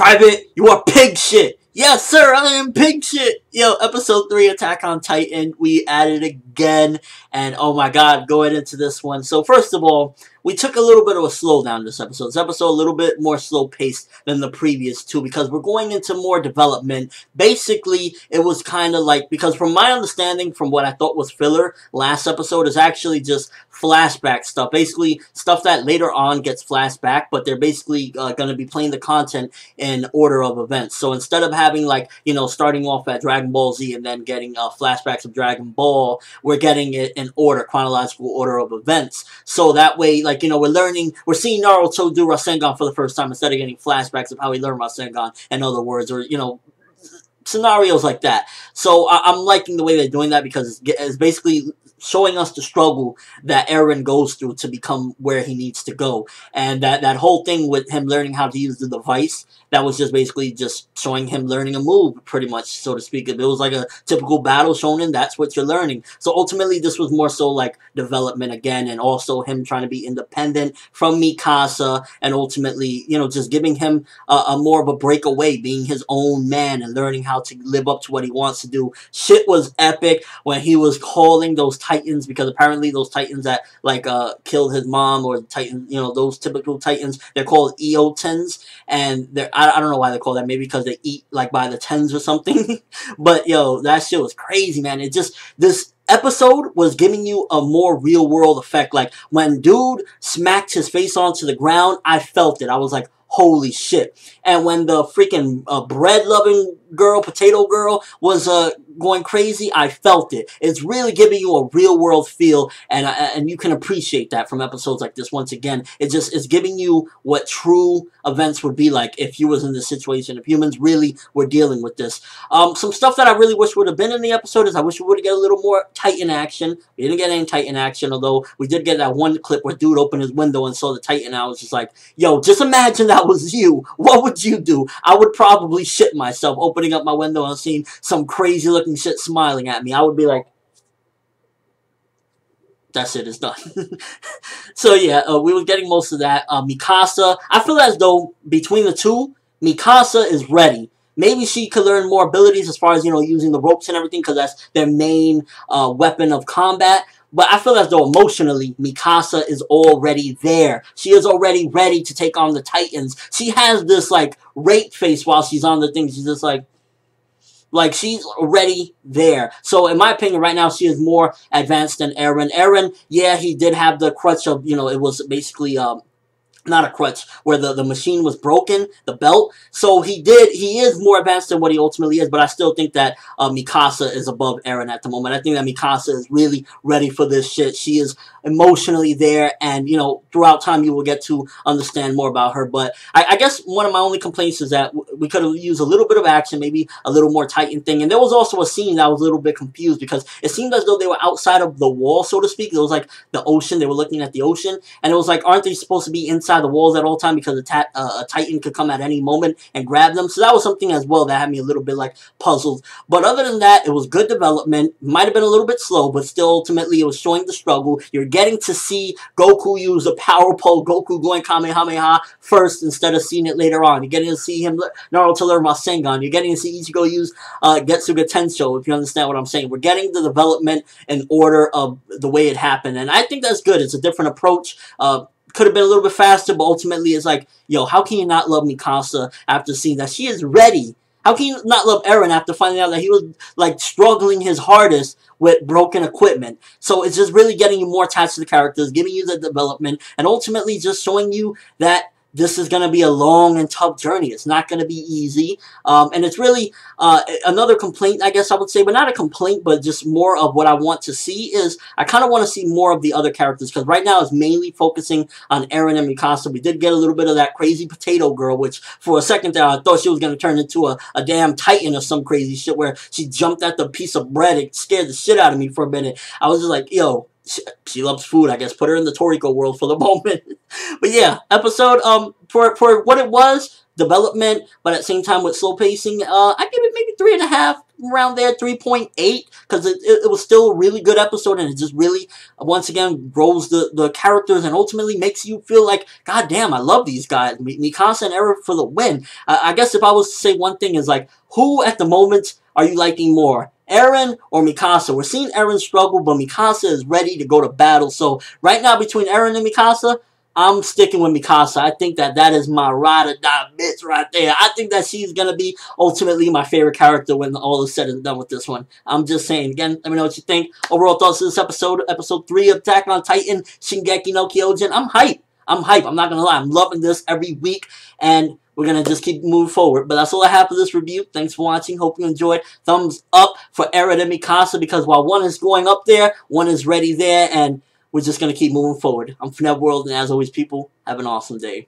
Private, you are pig shit. Yes, sir, I am pig shit. Yo, episode 3, Attack on Titan. We added again. And oh my god, going into this one. So first of all, we took a little bit of a slowdown this episode. This episode a little bit more slow paced than the previous two because we're going into more development. Basically, it was kind of like, because from my understanding, from what I thought was filler last episode, is actually just flashback stuff. Basically, stuff that later on gets flashed back, but they're basically going to be playing the content in order of events. So instead of having, like, you know, starting off at Dragon Ball Z and then getting flashbacks of Dragon Ball, we're getting it in order, chronological order of events. So that way, like, you know, we're seeing Naruto do Rasengan for the first time instead of getting flashbacks of how he learned Rasengan, in other words, or, you know, scenarios like that. So I'm liking the way they're doing that because it's basically showing us the struggle that Eren goes through to become where he needs to go. And that whole thing with him learning how to use the device, that was just basically just showing him learning a move, pretty much, so to speak. If it was like a typical battle shonen, that's what you're learning. So ultimately, this was more so like development again, and also him trying to be independent from Mikasa, and ultimately, you know, just giving him a more of a breakaway, being his own man, and learning how to live up to what he wants to do. Shit was epic when he was calling those Titans, because apparently those Titans that, like, killed his mom, or Titan, you know, those typical Titans, they're called Eotens, and I don't know why they call that. Maybe because they eat, like, by the tens or something. But, yo, that shit was crazy, man. It just, this episode was giving you a more real world effect. Like, when dude smacked his face onto the ground, I felt it. I was like, holy shit. And when the freaking bread-loving girl, potato girl, was going crazy, I felt it. It's really giving you a real-world feel, and you can appreciate that from episodes like this. Once again, it's giving you what true events would be like if you was in this situation, if humans really were dealing with this. Some stuff that I really wish would have been in the episode is I wish we would have get a little more Titan action. We didn't get any Titan action, although we did get that one clip where dude opened his window and saw the Titan. I was just like, yo, just imagine that was you. What would you do? I would probably shit myself opening up my window and seeing some crazy looking shit smiling at me. I would be like, that's it, it's done. So yeah, we were getting most of that. Mikasa, I feel as though between the two, Mikasa is ready. Maybe she could learn more abilities as far as, you know, using the ropes and everything, because that's their main weapon of combat. But I feel as though emotionally, Mikasa is already there. She is already ready to take on the Titans. She has this, like, rape face while she's on the thing. She's just like she's already there. So in my opinion, right now, she is more advanced than Eren. Eren, yeah, he did have the crutch of, you know, it was basically, not a crutch, where the machine was broken, the belt. So he is more advanced than what he ultimately is, but I still think that Mikasa is above Eren at the moment. I think that Mikasa is really ready for this shit. She is emotionally there, and, you know, throughout time you will get to understand more about her. But I guess one of my only complaints is that we could have used a little bit of action, maybe a little more Titan thing. And there was also a scene that I was a little bit confused, because it seemed as though they were outside of the wall, so to speak. It was like the ocean. They were looking at the ocean, and it was like, aren't they supposed to be inside the walls at all time, because a Titan could come at any moment and grab them? So that was something as well that had me a little bit, like, puzzled. But other than that, it was good development. Might have been a little bit slow, but still, ultimately, it was showing the struggle. You're getting to see Goku use a power pole, Goku going Kamehameha first instead of seeing it later on. You're getting to see him, Naruto learn Rasengan. You're getting to see Ichigo use Getsuga Tensho, if you understand what I'm saying. We're getting the development in order of the way it happened, and I think that's good. It's a different approach. Could have been a little bit faster, but ultimately it's like, yo, how can you not love Mikasa after seeing that she is ready? How can you not love Eren after finding out that he was, like, struggling his hardest with broken equipment? So it's just really getting you more attached to the characters, giving you the development, and ultimately just showing you that this is going to be a long and tough journey. It's not going to be easy. And it's really another complaint, I guess I would say, but not a complaint, but just more of what I want to see is I kind of want to see more of the other characters, because right now it's mainly focusing on Eren and Mikasa. We did get a little bit of that crazy potato girl, which for a second there I thought she was going to turn into a damn Titan or some crazy shit where she jumped at the piece of bread. It scared the shit out of me for a minute. I was just like, yo, she loves food, I guess. Put her in the Toriko world for the moment. But yeah, episode, for what it was, development, but at the same time with slow pacing, I give it maybe 3.5, around there, 3.8, because it was still a really good episode, and it just really, once again, grows the characters and ultimately makes you feel like, God damn, I love these guys. Mikasa and Eren for the win. I guess if I was to say one thing is like, who at the moment are you liking more? Eren or Mikasa? We're seeing Eren struggle, but Mikasa is ready to go to battle. So right now between Eren and Mikasa, I'm sticking with Mikasa. I think that is my ride or die bitch right there. I think that she's going to be ultimately my favorite character when all is said and done with this one. I'm just saying. Again, let me know what you think. Overall thoughts of this episode. Episode 3 of Attack on Titan, Shingeki no Kyojin. I'm hyped. I'm not going to lie. I'm loving this every week. And we're going to just keep moving forward. But that's all I have for this review. Thanks for watching. Hope you enjoyed. Thumbs up for Eren and Mikasa, because while one is going up there, one is ready there. And we're just going to keep moving forward. I'm ForneverWorld, and as always, people, have an awesome day.